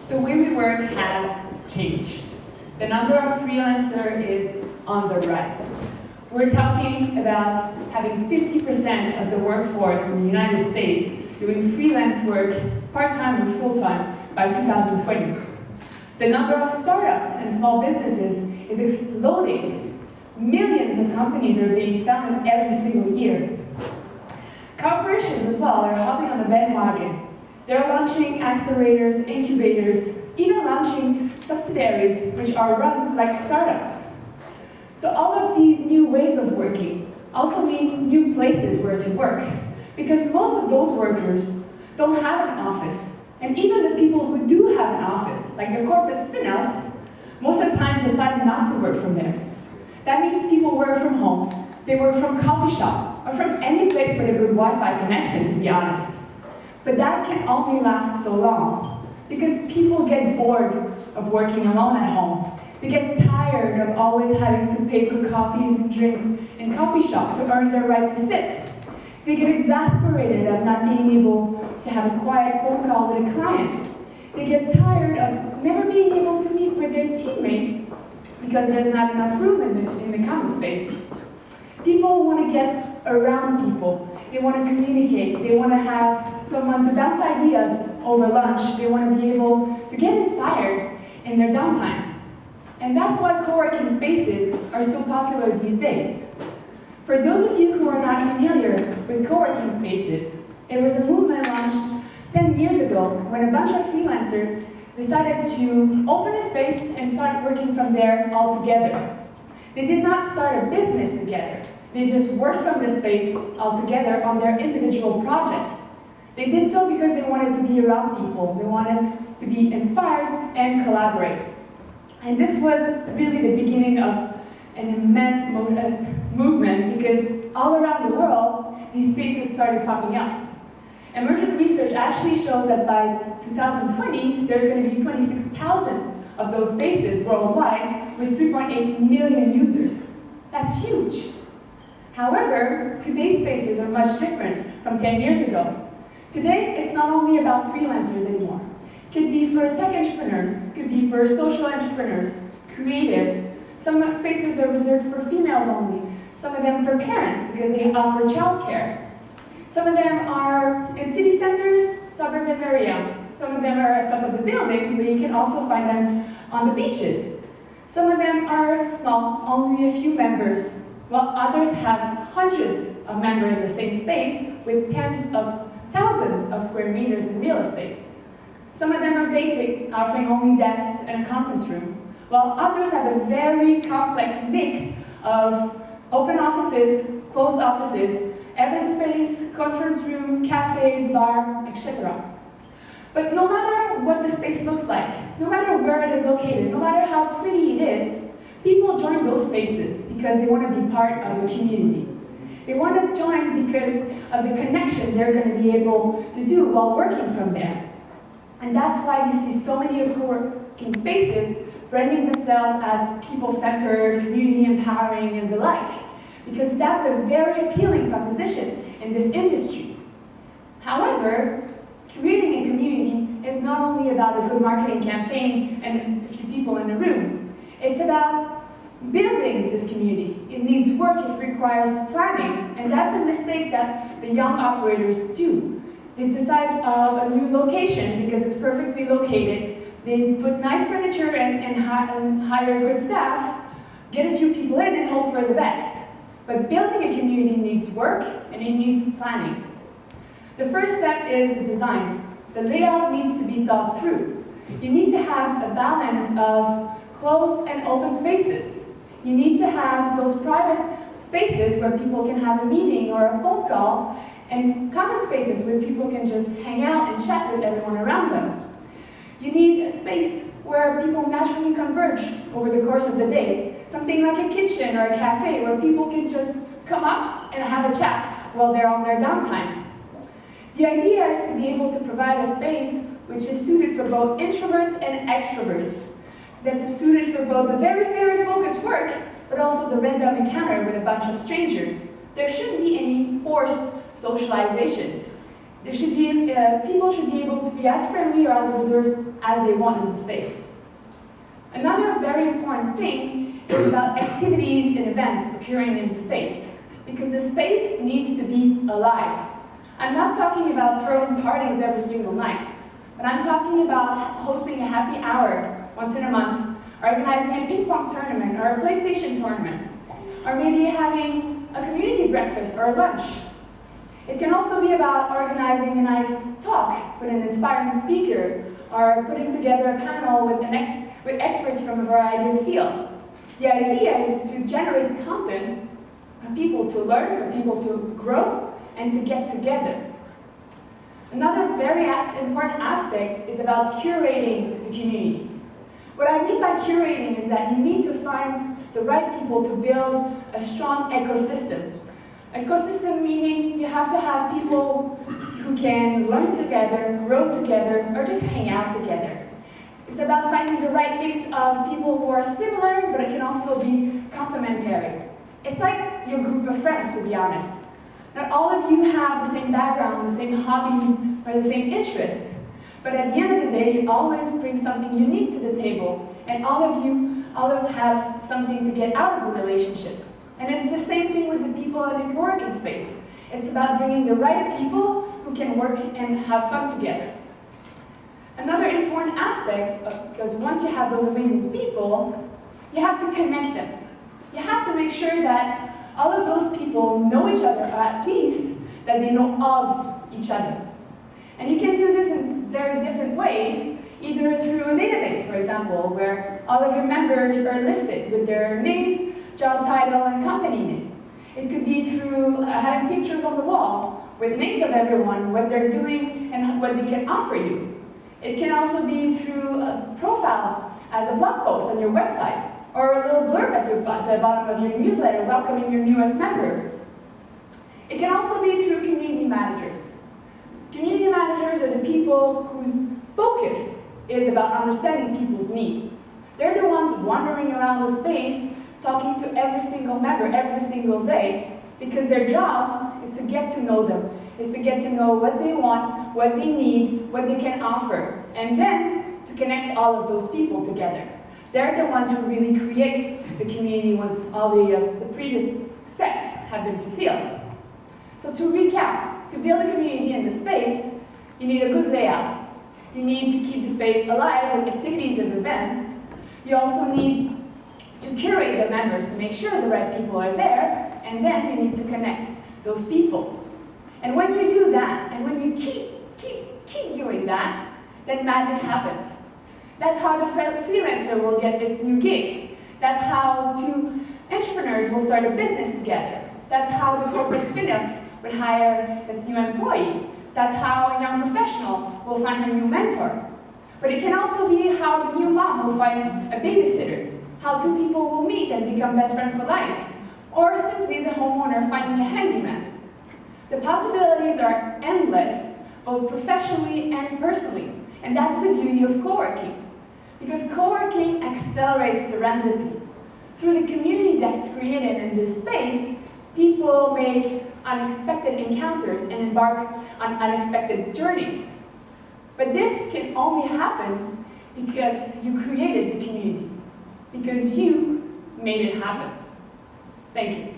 the way we work has changed. The number of freelancers is on the rise. We're talking about having 50% of the workforce in the United States doing freelance work, part-time or full-time, by 2020. The number of startups and small businesses is exploding. Millions of companies are being founded every single year. Corporations as well are hopping on the bandwagon. They're launching accelerators, incubators, even launching subsidiaries which are run like startups. So all of these new ways of working also mean new places where to work, because most of those workers don't have an office. And even the people who do have an office, like the corporate spin-offs, most of the time decide not to work from there. That means people work from home, they work from coffee shop, or from any place with a good Wi-Fi connection, to be honest. But that can only last so long, because people get bored of working alone at home. They get tired of always having to pay for coffees and drinks in coffee shop to earn their right to sit. They get exasperated at not being able to have a quiet phone call with a client. They get tired of never being able to meet with their teammates because there's not enough room in the common space. People want to get around people. They want to communicate. They want to have someone to bounce ideas over lunch. They want to be able to get inspired in their downtime. And that's why co-working spaces are so popular these days. For those of you who are not familiar with co-working spaces, it was a movement launched 10 years ago when a bunch of freelancers decided to open a space and start working from there all together. They did not start a business together. They just worked from the space all together on their individual project. They did so because they wanted to be around people. They wanted to be inspired and collaborate. And this was really the beginning of an immense movement, because all around the world, these spaces started popping up. Emergent research actually shows that by 2020, there's going to be 26,000 of those spaces worldwide with 3.8 million users. That's huge. However, today's spaces are much different from 10 years ago. Today, it's not only about freelancers anymore. It could be for tech entrepreneurs, it could be for social entrepreneurs, creatives. Some spaces are reserved for females only. Some of them for parents because they offer childcare. Some of them are in city centers, suburban area. Some of them are at the top of the building, but you can also find them on the beaches. Some of them are small, only a few members, while others have hundreds of members in the same space with tens of thousands of square meters in real estate. Some of them are basic, offering only desks and a conference room, while others have a very complex mix of open offices, closed offices, event space, conference room, cafe, bar, etc. But no matter what the space looks like, no matter where it is located, no matter how pretty it is, people join those spaces because they want to be part of a community. They want to join because of the connection they're going to be able to do while working from there. And that's why you see so many of co-working spaces branding themselves as people-centered, community-empowering, and the like, because that's a very appealing proposition in this industry. However, creating a community is not only about a good marketing campaign and a few people in a room. It's about building this community. It needs work, it requires planning, and that's a mistake that the young operators do. They decide a new location because it's perfectly located. They put nice furniture and hire good staff, get a few people in and hope for the best. But building a community needs work and it needs planning. The first step is the design. The layout needs to be thought through. You need to have a balance of closed and open spaces. You need to have those private spaces where people can have a meeting or a phone call, and common spaces where people can just hang out and chat with everyone around them. You need a space where people naturally converge over the course of the day. Something like a kitchen or a cafe where people can just come up and have a chat while they're on their downtime. The idea is to be able to provide a space which is suited for both introverts and extroverts. That's suited for both the very, very focused work, but also the random encounter with a bunch of strangers. There shouldn't be any forced socialization. There should be, people should be able to be as friendly or as reserved as they want in the space. Another very important thing is about activities and events occurring in the space, because the space needs to be alive. I'm not talking about throwing parties every single night, but I'm talking about hosting a happy hour once in a month, organizing a ping pong tournament or a PlayStation tournament, or maybe having a community breakfast or a lunch. It can also be about organizing a nice talk with an inspiring speaker, or putting together a panel with experts from a variety of fields. The idea is to generate content for people to learn, for people to grow, and to get together. Another very important aspect is about curating the community. What I mean by curating is that you need to find the right people to build a strong ecosystem. Ecosystem meaning you have to have people who can learn together, grow together, or just hang out together. It's about finding the right mix of people who are similar, but it can also be complementary. It's like your group of friends, to be honest. Not all of you have the same background, the same hobbies, or the same interests. But at the end of the day, you always bring something unique to the table, and all of you have something to get out of the relationships. And it's the same thing with the people in the co-working space. It's about bringing the right people who can work and have fun together. Another important aspect, because once you have those amazing people, you have to connect them. You have to make sure that all of those people know each other, or at least that they know of each other. And you can do this in very different ways, either through a database, for example, where all of your members are listed with their names, job title, and company name. It could be through having pictures on the wall with names of everyone, what they're doing, and what they can offer you. It can also be through a profile as a blog post on your website, or a little blurb at the bottom of your newsletter welcoming your newest member. It can also be through community managers. Community managers are the people whose focus is about understanding people's needs. They're the ones wandering around the space, talking to every single member every single day, because their job is to get to know them, is to get to know what they want, what they need, what they can offer, and then to connect all of those people together. They're the ones who really create the community once all the previous steps have been fulfilled. So to recap, to build a community in the space, you need a good layout. You need to keep the space alive with activities and events. You also need to curate the members to make sure the right people are there, and then you need to connect those people. And when you do that, and when you keep doing that, then magic happens. That's how the freelancer will get its new gig. That's how two entrepreneurs will start a business together. That's how the corporate spin-off would hire its new employee. That's how a young professional will find her new mentor. But it can also be how the new mom will find a babysitter, how two people will meet and become best friends for life, or simply the homeowner finding a handyman. The possibilities are endless, both professionally and personally, and that's the beauty of co-working. Because co-working accelerates serendipity. Through the community that's created in this space, people make unexpected encounters and embark on unexpected journeys. But this can only happen because you created the community, because you made it happen. Thank you.